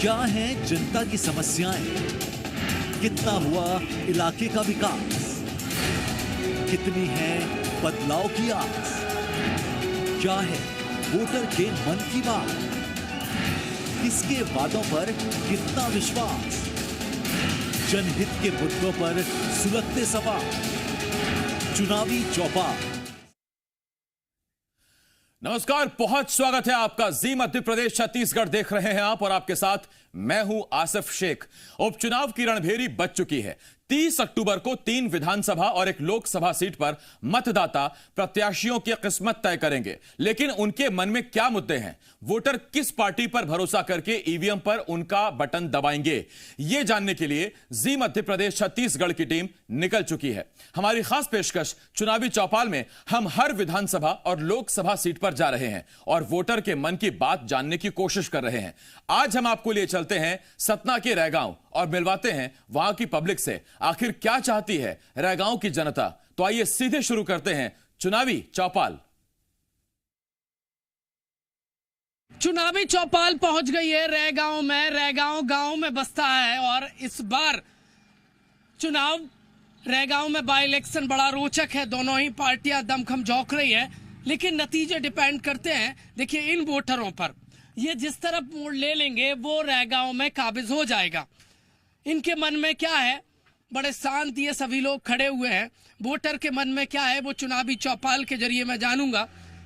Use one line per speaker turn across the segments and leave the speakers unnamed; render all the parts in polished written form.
क्या है जनता की समस्याएं, कितना हुआ इलाके का विकास, कितनी है बदलाव की आस, क्या है वोटर के मन की बात, किसके वादों पर कितना विश्वास, जनहित के मुद्दों पर सुलगते सवाल, चुनावी चौपाल।
नमस्कार, बहुत स्वागत है आपका। जी मध्य प्रदेश छत्तीसगढ़ देख रहे हैं आप और आपके साथ मैं हूं आसिफ शेख। उपचुनाव की रणभेरी बज चुकी है। 30 अक्टूबर को 3 विधानसभा और 1 लोकसभा सीट पर मतदाता प्रत्याशियों की किस्मत तय करेंगे। लेकिन उनके मन में क्या मुद्दे हैं, वोटर किस पार्टी पर भरोसा करके ईवीएम पर उनका बटन दबाएंगे, यह जानने के लिए जी मध्य प्रदेश छत्तीसगढ़ की टीम निकल चुकी है। हमारी खास पेशकश चुनावी चौपाल में हम हर विधानसभा और लोकसभा सीट पर जा रहे हैं और वोटर के मन की बात जानने की कोशिश कर रहे हैं। आज हम आपको लिए चलते हैं सतना के रैगांव और मिलवाते हैं वहां की पब्लिक से। आखिर क्या चाहती है रैगांव की जनता। तो आइए सीधे शुरू करते हैं चुनावी चौपाल।
चुनावी चौपाल पहुंच गई है रैगांव में। रैगांव गांव में बसता है और इस बार चुनाव रैगांव में बाई इलेक्शन बड़ा रोचक है। दोनों ही पार्टियां दमखम झोंक रही है, लेकिन नतीजे डिपेंड करते हैं देखिए इन वोटरों पर। ये जिस तरफ मोड़ ले लेंगे वो रैगांव में काबिज हो जाएगा। इनके मन में क्या है, बड़े शांत ये सभी लोग खड़े हुए हैं। वोटर के मन में क्या है वो चुनावी चौपाल के जरिए मैं जानूंगा।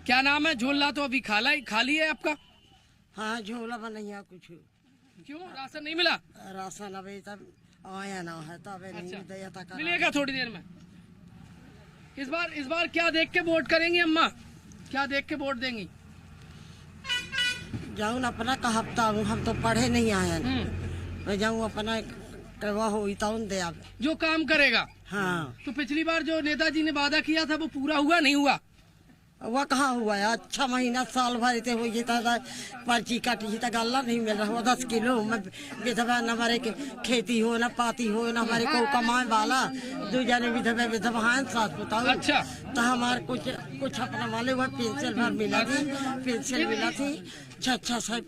क्या नाम है? झोला तो अभी खाली है आपका?
हाँ, झोला बनाइया कुछ।
क्यों, राशन नहीं मिला?
राशन अभी तब आया ना है, तब
अच्छा, मिलेगा थोड़ी देर में। इस बार क्या देख के वोट करेंगी अम्मा? क्या देख के वोट देंगी?
जाऊँ अपना का हफ्ता हूँ, हम तो पढ़े नहीं आए। मैं जाऊँ अपना करवा हो दे आप
जो काम करेगा।
हाँ,
तो पिछली बार जो नेताजी ने वादा किया था वो पूरा हुआ नहीं हुआ?
वह कहाँ हुआ है? 6 महीना साल भर थे हो जाता था, पर्ची काटी था, गल्ला नहीं मिल रहा। 10 किलो में विधवा न हमारे खेती हो न पाती हो न हमारे को कमाए वाला 2 जने विधवा हैं साथ बताओ।
अच्छा,
तो हमारे कुछ अपना वाले हुआ पेंशन भर मिला थी, पेंशन मिला थी 600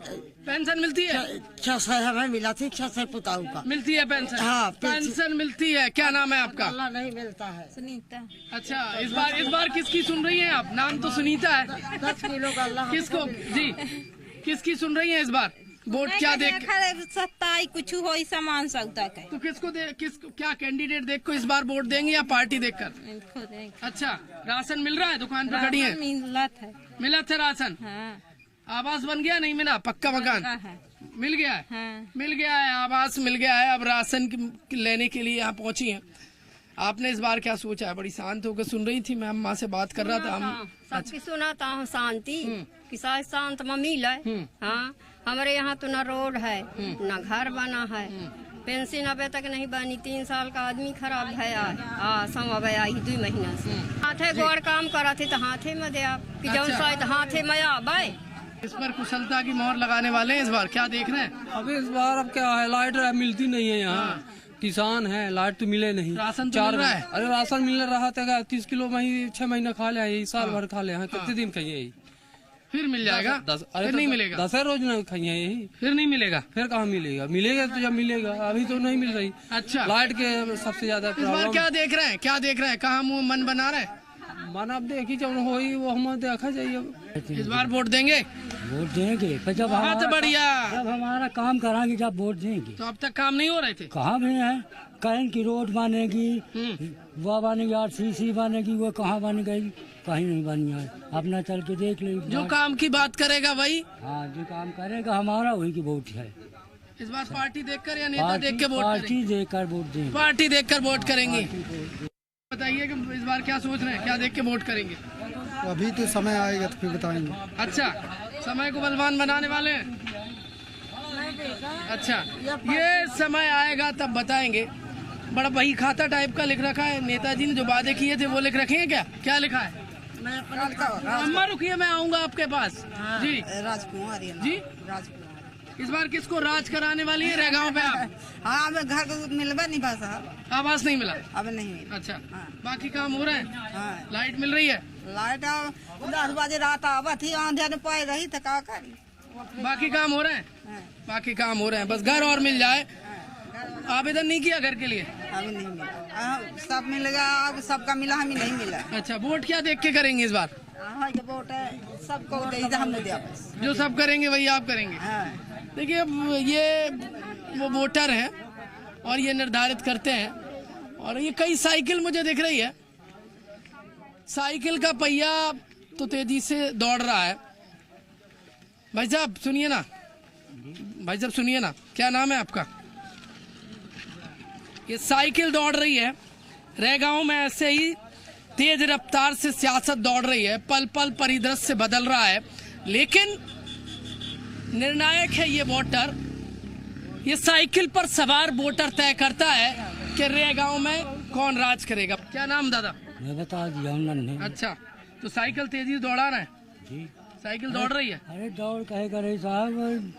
पेंशन मिलती है।
600 हमें मिला थी, 600 पुताऊ का
मिलती है पेंशन।
हाँ,
पेंशन मिलती है। क्या नाम है आपका?
गल्ला नहीं मिलता है।
सुनीता।
अच्छा, इस बार किसकी सुन रही हैं आप? नाम तो सुनीता है।
10 किलो गल्ला
किसको जी, किसकी सुन रही हैं इस बार? वोट क्या देख?
सत्ता कुछ हो सामान सौदा का।
तो किसको क्या कैंडिडेट देख को इस बार वोट देंगे या पार्टी देखकर? अच्छा, राशन मिल रहा है? दुकान पर खड़ी है? मिला था राशन।
हाँ।
आवास बन गया? नहीं मिला? पक्का मकान मिल गया है?
हाँ।
मिल गया है, आवास मिल गया है। अब राशन लेने के लिए यहाँ पहुंची हैं। आपने इस बार क्या सोचा है? बड़ी शांत होकर सुन रही थी। मैं अम्मा से बात कर रहा था। हम
सबकी सुनाता हूँ शांति कि शांत में मिले। हाँ, हमारे यहाँ तो न रोड है न घर बना है, पेंशन अभी तक नहीं बनी। 3 साल का आदमी खराब है। आई 2 महीना से हाथे गोर काम करा थे तो हाथे में दे आप कि जौन शायद हाथे में आवे।
इस पर कुशलता की मोहर लगाने वाले हैं। इस बार क्या देख रहे हैं?
अभी इस बार अब क्या है, लाइट मिलती नहीं है यहाँ। किसान है, लाइट तो मिले नहीं।
राशन तो मिल रहा है?
अरे राशन मिल रहा था 30 किलो में ही 6 महीना खा ले, साल भर खा ले। कितने दिन खाइए?
फिर मिल जाएगा? फिर नहीं मिलेगा?
10 रोज न खाइए यही।
फिर नहीं मिलेगा?
फिर कहाँ मिलेगा? मिलेगा तो जब मिलेगा, अभी तो नहीं मिल रही।
अच्छा,
लाइट के सबसे ज्यादा
इस बार क्या देख रहे हैं? क्या देख रहे हैं? कहाँ मुँह मन बना रहे हैं?
मन अब देखी जब हो वो हम देखा जाइए।
इस बार वोट देंगे?
वोट देंगे जब
बहुत बढ़िया।
जब हमारा काम कराएंगे जब वोट देंगे।
तो अब तक काम नहीं हो रहे थे?
कहाँ भी है, कहीं की रोड बनेगी, वो बनेगी, RCC बनेगी, वो कहाँ बन गई? कहीं नहीं बनी है। अपना चल के देख ले।
जो काम की बात करेगा वही।
हाँ, जो काम करेगा हमारा वही की वोट है।
इस बार पार्टी देखकर या नेता देख के वोट करेंगे?
पार्टी देखकर वोट देंगे।
पार्टी देखकर वोट करेंगे। बताइए कि इस बार क्या सोच रहे हैं, क्या देख के वोट करेंगे?
अभी तो समय आएगा तो फिर बताएंगे।
अच्छा, समय को बलवान बनाने वाले हैं। अच्छा, ये समय आएगा तब बताएंगे। बड़ा बही खाता टाइप का लिख रखा है। नेताजी ने जो वादे किए थे वो लिख रखे हैं क्या? क्या लिखा है? अम्मा रुकिए, मैं आऊंगा आपके पास। जी,
राजकुमार
जी,
राजकुमार।
इस बार किसको राज कराने वाली है रैगांव पे आप?
हाँ, अब घर को मिलवा नहीं पास साहब।
आवास नहीं मिला?
अब नहीं मिला।
अच्छा, बाकी काम हो रहे हैं?
हाँ।
लाइट मिल रही है?
लाइट 10 बजे रात आवत थी, आंधिया ने पाई रही तो का करी।
बाकी काम हो रहे हैं? बाकी काम हो रहे हैं, बस घर और मिल जाए। आवेदन नहीं किया घर के लिए?
अभी नहीं मिला, सब मिलेगा, अब सबका मिला, हमें नहीं मिला।
अच्छा, वोट क्या देख के करेंगे इस बार?
वोट सबको हमने दिया, बस
जो सब करेंगे वही आप करेंगे। देखिए, अब ये वो वोटर हैं और ये निर्धारित करते हैं। और ये कई साइकिल मुझे दिख रही है, साइकिल का पहिया तो तेजी से दौड़ रहा है। भाई साहब सुनिए ना, भाई साहब सुनिए ना, क्या नाम है आपका? ये साइकिल दौड़ रही है रैगांव में, ऐसे ही तेज रफ्तार से सियासत दौड़ रही है, पल पल परिदृश्य बदल रहा है। लेकिन निर्णायक है ये वोटर, ये साइकिल पर सवार वोटर तय करता है कि रैगांव में कौन राज करेगा। क्या नाम दादा?
मैं बता दिया नहीं।
अच्छा, तो साइकिल तेजी से दौड़ा रहा है
जी,
साइकिल दौड़ रही है।
अरे दौड़ कहे करे साहब,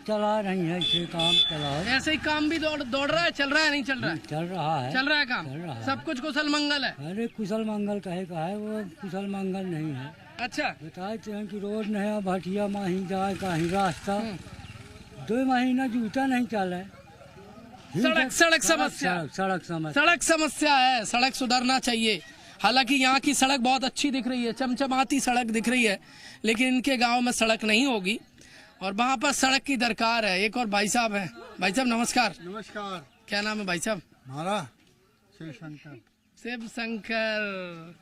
चला रही है, ऐसे काम चला,
ऐसे ही काम भी दौड़ रहा है, चल रहा है नहीं चल रहा है?
चल रहा है,
चल रहा है काम,
चल रहा है।
सब कुछ कुशल मंगल है।
अरे कुशल मंगल कहे का है, वो कुशल मंगल नहीं है।
अच्छा,
बताते हैं कि रोड नया भटिया माही जाए कहीं रास्ता, 2 महीना जूता नहीं चला।
सड़क समस्या, सड़क समस्या है, सड़क सुधरना चाहिए। हालांकि यहाँ की सड़क बहुत अच्छी दिख रही है, चमचमाती सड़क दिख रही है, लेकिन इनके गांव में सड़क नहीं होगी और वहाँ पर सड़क की दरकार है। एक और भाई साहब हैं। भाई साहब नमस्कार।
नमस्कार।
क्या नाम है भाई साहब?
हमारा शिव शंकर।
शिव शंकर।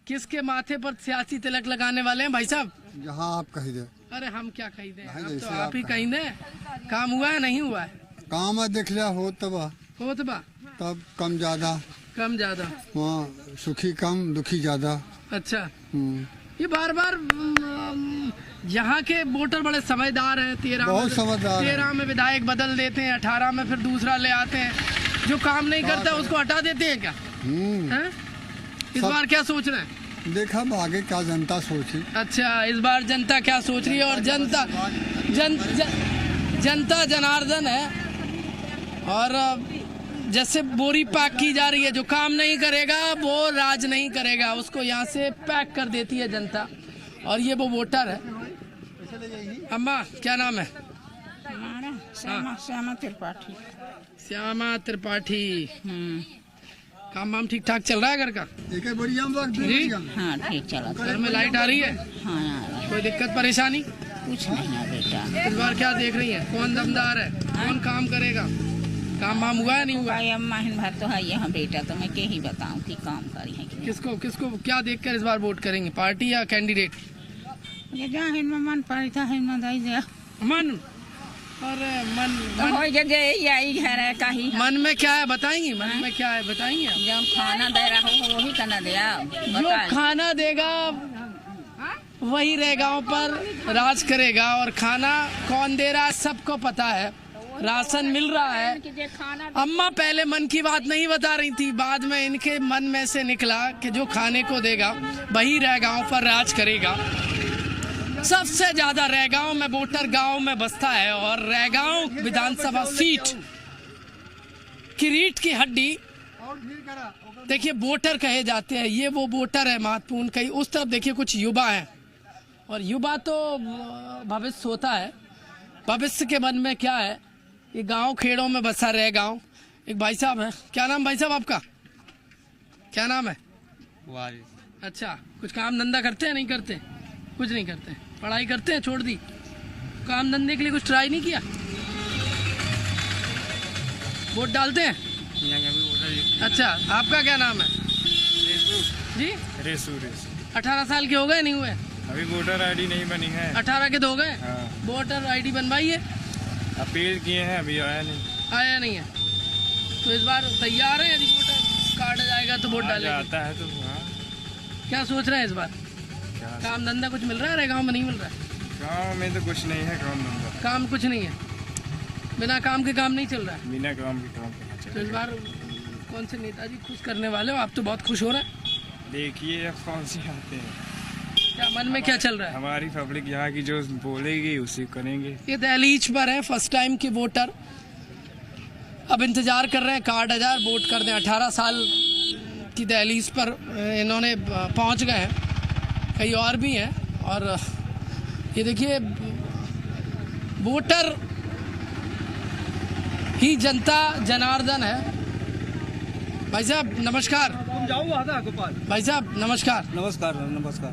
किसके माथे पर सियासी तिलक लगाने वाले हैं भाई साहब?
जहाँ आप कही दे।
अरे हम क्या कही दें, अब तो
जैसे
आप ही कही दें। काम हुआ है नहीं हुआ है?
काम देख लिया हो तब तब कम ज्यादा,
कम ज्यादा,
वहाँ सुखी कम दुखी ज्यादा।
अच्छा, ये बार बार यहाँ के वोटर बड़े समझदार हैं। 13 में विधायक बदल देते हैं, 18 में फिर दूसरा ले आते हैं। जो काम नहीं करता उसको हटा देते हैं क्या? हैं? इस बार क्या सोच रहे हैं?
देखा आगे क्या जनता सोची।
अच्छा, इस बार जनता क्या सोच रही है? और जनता जनार्दन है और जैसे बोरी पैक की जा रही है, जो काम नहीं करेगा वो राज नहीं करेगा, उसको यहाँ से पैक कर देती है जनता। और ये वो वोटर है। अम्मा क्या नाम है?
हमारा श्यामा त्रिपाठी।
श्यामा त्रिपाठी। काम वाम ठीक ठाक चल रहा है घर का? जी
हाँ, ठीक चला।
घर में लाइट आ रही है?
हाँ,
कोई दिक्कत परेशानी?
कुछ नहीं है बेटा।
इस बार क्या देख रही है? कौन दमदार है, कौन काम करेगा? काम वाम हुआ है नहीं हुआ?
महीन भर तो है यहाँ बेटा, तो मैं क्या ही बताऊँ कि काम करी है कि
किसको किसको क्या देखकर इस बार वोट करेंगे, पार्टी या कैंडिडेट?
मन पड़ता है
मन। अरे मन
घर है कहीं।
मन में क्या है बताएंगी? मन में क्या है बताएंगे?
जब खाना दे रहा हो वही करना दे।
जो खाना देगा वही रैगांव पर राज करेगा। और खाना कौन दे रहा है सबको पता है, राशन मिल रहा है। अम्मा पहले मन की बात नहीं बता रही थी, बाद में इनके मन में से निकला कि जो खाने को देगा वही रैगांव पर राज करेगा। सबसे ज्यादा रैगांव में वोटर गांव में बसता है और रैगांव विधानसभा सीट की रीढ़ की हड्डी देखिए वोटर कहे जाते हैं। ये वो वोटर है महत्वपूर्ण। कहीं उस तरफ देखिए कुछ युवा हैं और युवा तो भविष्य होता है। भविष्य के मन में क्या है? ये गांव खेड़ों में बसा रैगांव। एक भाई साहब है। क्या नाम भाई साहब आपका? क्या नाम है? वारिस। अच्छा, कुछ काम धंधा करते हैं नहीं करते? कुछ नहीं करते। पढ़ाई करते हैं छोड़ दी? काम धंधे के लिए कुछ ट्राई नहीं किया? वोट डालते हैं? अच्छा, आपका क्या नाम है? जी
रेसू।
18 साल के हो गए नहीं हुए?
अभी वोटर आईडी नहीं बनी है।
18 के तो हो गए?
हाँ।
वोटर आईडी बनवाइए।
अपील किए हैं, अभी आया नहीं
है। तो इस बार तैयार है? यदि वोटर कार्ड आ जाएगा तो वोट डालेंगे?
आता है तो
क्या सोच रहे हैं इस बार? काम धंधा कुछ मिल रहा है? गांव में नहीं मिल रहा है?
गांव में तो कुछ नहीं है काम धंधा।
काम कुछ नहीं है? बिना काम के काम नहीं चल रहा है?
बिना काम के काम
तो इस बार कौन से नेताजी खुश करने वाले हो? आप तो बहुत खुश हो रहे हैं।
देखिए अब कौन से आते हैं।
क्या मन में क्या चल रहा है?
हमारी पब्लिक यहाँ की जो बोलेगी उसी करेंगे।
ये दहलीज पर है फर्स्ट टाइम के वोटर। अब इंतजार कर रहे हैं कार्ड 1000 वोट कर दें। 18 साल की दहलीज पर इन्होंने पहुंच गए हैं। कई और भी हैं और ये देखिए, वोटर ही जनता जनार्दन है। भाई साहब नमस्कार।
गोपाल
भाई साहब नमस्कार।
नमस्कार नमस्कार।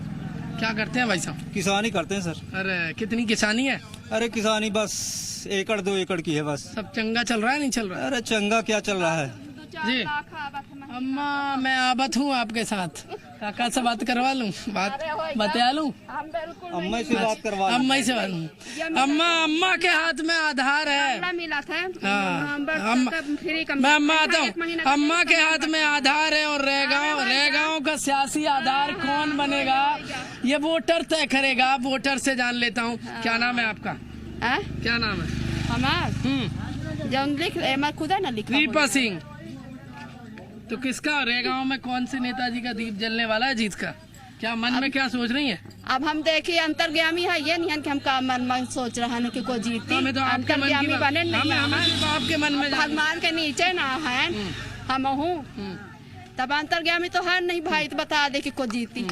क्या करते हैं भाई साहब?
किसानी करते हैं सर।
अरे कितनी किसानी है?
अरे किसानी बस 1 एकड़ 2 एकड़ की है बस।
सब चंगा चल रहा है नहीं चल रहा है?
अरे चंगा क्या चल रहा है
जी। अम्मा मैं आबत हूँ आपके साथ, काका से बात करवा लूँ, बात बता लूँ?
अम्मा से बात करवा।
अम्मा से बात लूँ। अम्मा के हाथ में आधार है।
मिला था
मैं अम्मा आता हूँ। अम्मा के हाथ में आधार है और रेगांव का सियासी आधार कौन बनेगा ये वोटर तय करेगा। वोटर से जान लेता हूँ। क्या नाम है आपका? क्या नाम है?
हमारा खुदा ना लिखा।
दीपा सिंह। तो किसका रेगांव में कौन से नेताजी का दीप जलने वाला है जीत का? क्या मन में क्या सोच रही है?
अब हम देखिए अंतर्गामी है, ये नहीं है कि हम का मन में सोच रहा है कि कोई जीती।
तो
अंतर्गामी बने नहीं,
आपके मन में
भगवान के नीचे ना है हम हूँ, तब अंतर्गामी तो है नहीं भाई। तो बता दे कि कोई जीती।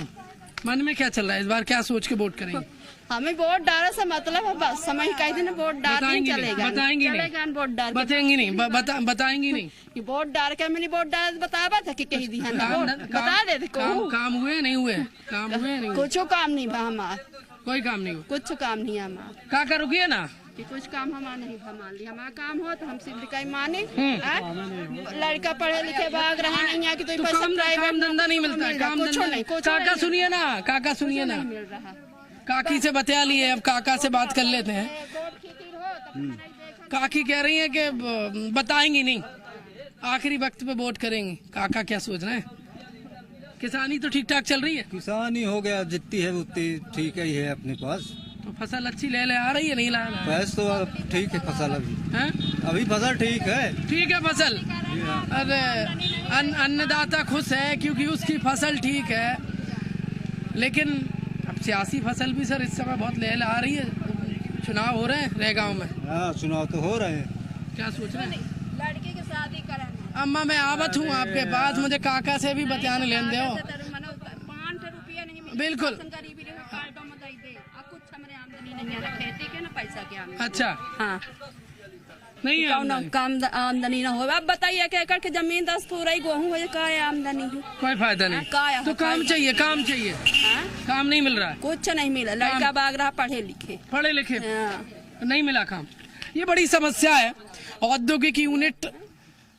मन में क्या चल रहा है इस बार? क्या सोच के वोट करेंगे?
हमें वोट डाले से मतलब है बस, समय कई दिन वोट डाल चलेगा।
बताएंगे
नहीं, वोट डाल
बताएंगे नहीं, बताएंगे नहीं।
वोट डाल के मैंने वोट डाल बतावा था कि कहीं दी बता दे।
काम हुए नहीं हुए? काम हुए नहीं?
कुछ काम नहीं बा हमारा,
कोई काम नहीं हुआ।
कुछ काम नहीं हमारा।
काका रुकिए ना
कि कुछ काम हमारा नहीं मान लिया। हमारा काम हो तो हम सिर्फ कहीं माने। लड़का पढ़े लिखे भाग रहा नहीं है कि तो
काम धंधा नहीं मिलता है। काम धंधा नहीं। काका सुनिए ना, काका सुनिए ना, काकी से बता लिए, अब काका से बात कर लेते हैं। काकी कह रही है कि बताएंगी नहीं, आखिरी वक्त पे वोट करेंगे। काका क्या सोच रहे हैं? किसानी तो ठीक ठाक चल रही है?
किसानी हो गया, जितनी है उतनी ठीक ही है अपने पास।
तो फसल अच्छी ले आ रही है नहीं ला?
पैस तो ठीक है फसल अभी फसल ठीक है।
ठीक है फसल। अरे अन्नदाता खुश है क्योंकि उसकी फसल ठीक है, लेकिन अब सियासी फसल भी सर इस समय बहुत ले आ रही है। चुनाव हो रहे हैं रेगांव में।
हाँ चुनाव तो हो रहे हैं।
क्या सोच रहे हैं?
लड़की की शादी करें।
अम्मा मैं आवत हूँ आपके पास, मुझे काका से भी बयान लेन दो।
5 रुपया नहीं
बिल्कुल। अच्छा
हाँ
नहीं
आमदनी ना हो। अब बताइए 1 एकड़ की जमीन 10 पूरा गेहूँ हो, का आमदनी हो?
कोई फायदा नहीं। तो काम चाहिए, काम चाहिए। काम नहीं मिल रहा है?
कुछ नहीं मिला। लड़का भाग रहा पढ़े लिखे
नहीं मिला काम। ये बड़ी समस्या है। औद्योगिक यूनिट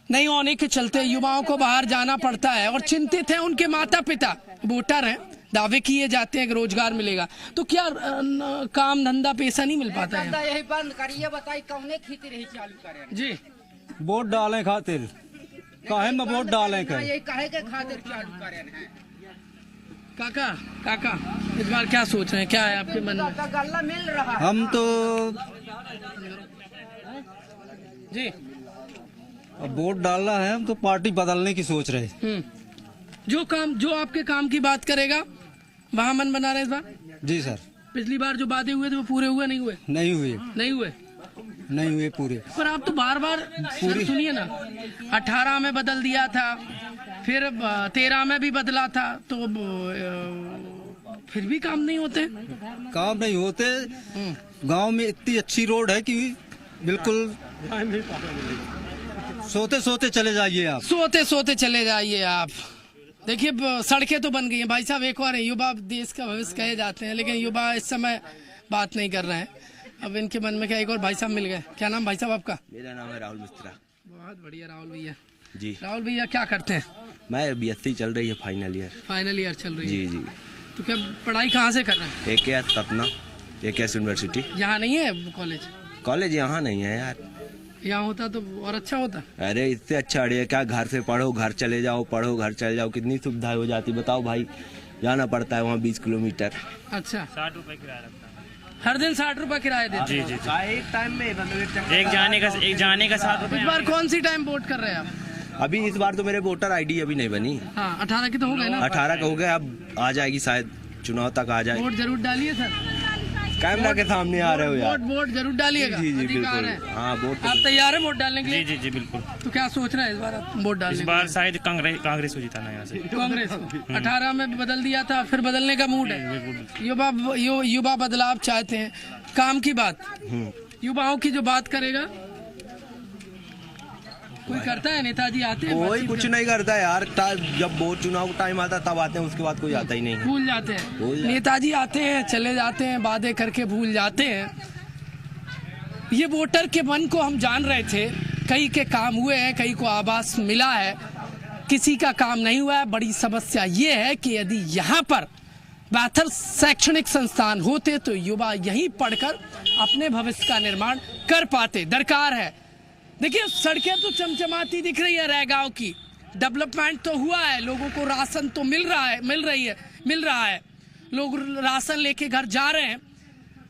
नहीं होने के चलते युवाओं को बाहर जाना पड़ता है और चिंतित है उनके माता पिता। वोटर हैं, दावे किए जाते हैं कि रोजगार मिलेगा, तो क्या काम धंधा पैसा नहीं मिल पाता है?
यही बंद करिए, बताइए कौने खेती रही चालू करें
जी।
वोट डालें खातिर काहे में वोट डालें
यही कहे के खातिर चालू करें।
काका इस बार क्या सोच रहे हैं? क्या है आपके मन में?
गल्ला मिल रहा है।
हम तो
जी
अब वोट डालना है, हम तो पार्टी बदलने की सोच रहे।
जो आपके काम की बात करेगा वहाँ मन बना रहे इस बार?
जी सर।
पिछली बार जो बातें हुए थे वो पूरे हुए नहीं हुए?
नहीं हुए पूरे।
पर आप तो बार पूरी सुनिए ना, 18 में बदल दिया था, फिर 13 में भी बदला था, तो फिर भी काम नहीं होते?
काम नहीं होते। गांव में इतनी अच्छी रोड है कि बिल्कुल सोते सोते चले जाइए आप।
सोते चले जाइए आप। देखिए सड़कें तो बन गई हैं भाई साहब। एक और युवा देश का भविष्य कहे जाते हैं, लेकिन युवा इस समय बात नहीं कर रहे हैं। अब इनके मन में क्या, एक और भाई साहब मिल गए। क्या नाम भाई साहब आपका?
मेरा नाम है राहुल मिश्रा।
बहुत बढ़िया राहुल भैया
जी।
राहुल भैया क्या करते हैं?
मैं BSc चल रही है, फाइनल ईयर
चल रही है।
जी।
तो क्या पढ़ाई कहाँ से कर रहे हैं?
AKS Satna, AKS university.
यहाँ नहीं है कॉलेज?
यहाँ नहीं है यार।
यहाँ होता तो और अच्छा होता।
अरे इससे अच्छा अड़े क्या, घर से पढ़ो घर चले जाओ, पढ़ो घर चले जाओ, कितनी सुविधा हो जाती बताओ भाई। जाना पड़ता है वहाँ 20 किलोमीटर।
अच्छा 60 रुपए किराया लगता है हर दिन? 60 रुपए किराया देते?
जी।
एक टाइम में एक जाने का 60 रुपए।
इस बार कौन सी टाइम वोट कर रहे हैं आप?
अभी इस बार तो मेरे वोटर ID अभी नहीं बनी।
हाँ 18 की तो हो गए ना?
18 का हो गया, अब आ जाएगी शायद, चुनाव तक आ जाएगी।
वोट जरूर डालिए सर।
कैमरा के सामने आ रहे हो यार।
वोट जरूर डालिएगा।
जी जी
अधिकार
बिल्कुल।
है।
हाँ वोट
आप तैयार है वोट डालने के लिए?
जी जी बिल्कुल।
तो क्या सोच रहे हैं इस बार आप वोट डालने?
इस बार शायद कांग्रेस को जिताना यहाँ से।
कांग्रेस को 18 में बदल दिया था, फिर बदलने का मूड है। युवा बदलाव चाहते हैं। काम की बात, युवाओं की जो बात करेगा कोई करता है? नेताजी आते हैं?
कोई कुछ नहीं करता है यार। जब वोट चुनाव टाइम आता तब आते हैं, उसके बाद कोई आता ही नहीं।
भूल जाते हैं। नेताजी आते हैं, चले जाते हैं, वादे करके भूल जाते हैं। ये वोटर के मन को हम जान रहे थे। कई के काम हुए हैं, कई को आवास मिला है, किसी का काम नहीं हुआ है। बड़ी समस्या ये है कि यदि यहाँ पर बेहतर शैक्षणिक संस्थान होते तो युवा यहीं पढ़कर अपने भविष्य का निर्माण कर पाते। दरकार है। देखिए सड़कें तो चमचमाती दिख रही है रैगांव की। डेवलपमेंट तो हुआ है, लोगों को राशन तो मिल रहा है, लोग राशन लेके घर जा रहे हैं।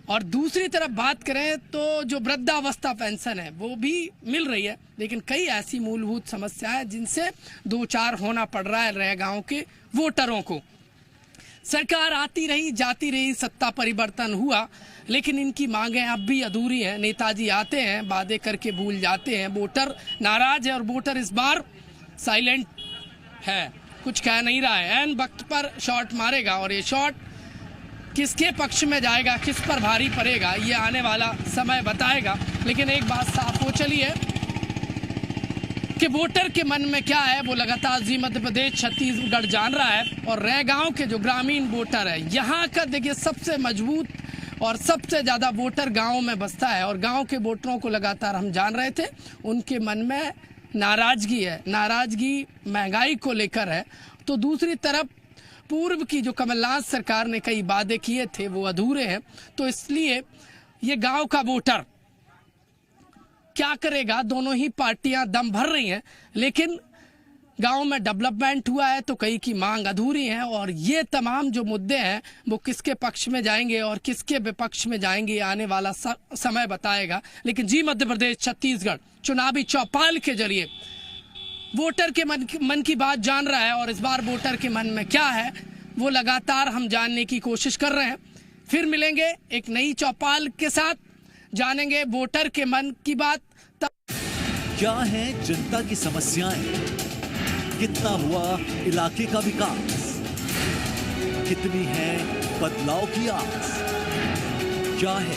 और दूसरी तरफ बात करें तो जो वृद्धावस्था पेंशन है वो भी मिल रही है, लेकिन कई ऐसी मूलभूत समस्याएं जिनसे दो चार होना पड़ रहा है रैगांव के वोटरों को। सरकार आती रही जाती रही, सत्ता परिवर्तन हुआ, लेकिन इनकी मांगें अब भी अधूरी हैं। नेताजी आते हैं, वादे करके भूल जाते हैं। वोटर नाराज है और वोटर इस बार साइलेंट है, कुछ कह नहीं रहा है। एन वक्त पर शॉट मारेगा और ये शॉट किसके पक्ष में जाएगा, किस पर भारी पड़ेगा, ये आने वाला समय बताएगा। लेकिन एक बात साफ हो चली है कि वोटर के मन में क्या है वो लगातार जी मध्य प्रदेश छत्तीसगढ़ जान रहा है। और रैगांव के जो ग्रामीण वोटर है यहाँ का देखिए सबसे मजबूत और सबसे ज़्यादा वोटर गांव में बसता है। और गांव के वोटरों को लगातार हम जान रहे थे, उनके मन में नाराज़गी है। नाराज़गी महंगाई को लेकर है। तो दूसरी तरफ पूर्व की जो कमलनाथ सरकार ने कई वादे किए थे वो अधूरे हैं। तो इसलिए ये गांव का वोटर क्या करेगा? दोनों ही पार्टियां दम भर रही हैं, लेकिन गांव में डेवलपमेंट हुआ है तो कई की मांग अधूरी है। और ये तमाम जो मुद्दे हैं वो किसके पक्ष में जाएंगे और किसके विपक्ष में जाएंगे आने वाला समय बताएगा। लेकिन जी मध्य प्रदेश छत्तीसगढ़ चुनावी चौपाल के जरिए वोटर के मन की बात जान रहा है। और इस बार वोटर के मन में क्या है वो लगातार हम जानने की कोशिश कर रहे हैं। फिर मिलेंगे एक नई चौपाल के साथ, जानेंगे वोटर के मन की बात।
क्या है जनता की समस्याएं, कितना हुआ इलाके का विकास, कितनी है बदलाव की आस, क्या है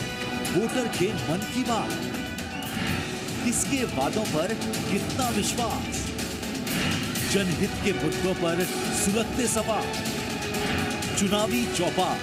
वोटर के मन की बात, किसके वादों पर कितना विश्वास, जनहित के मुद्दों पर सुलगते सवाल। चुनावी चौपाल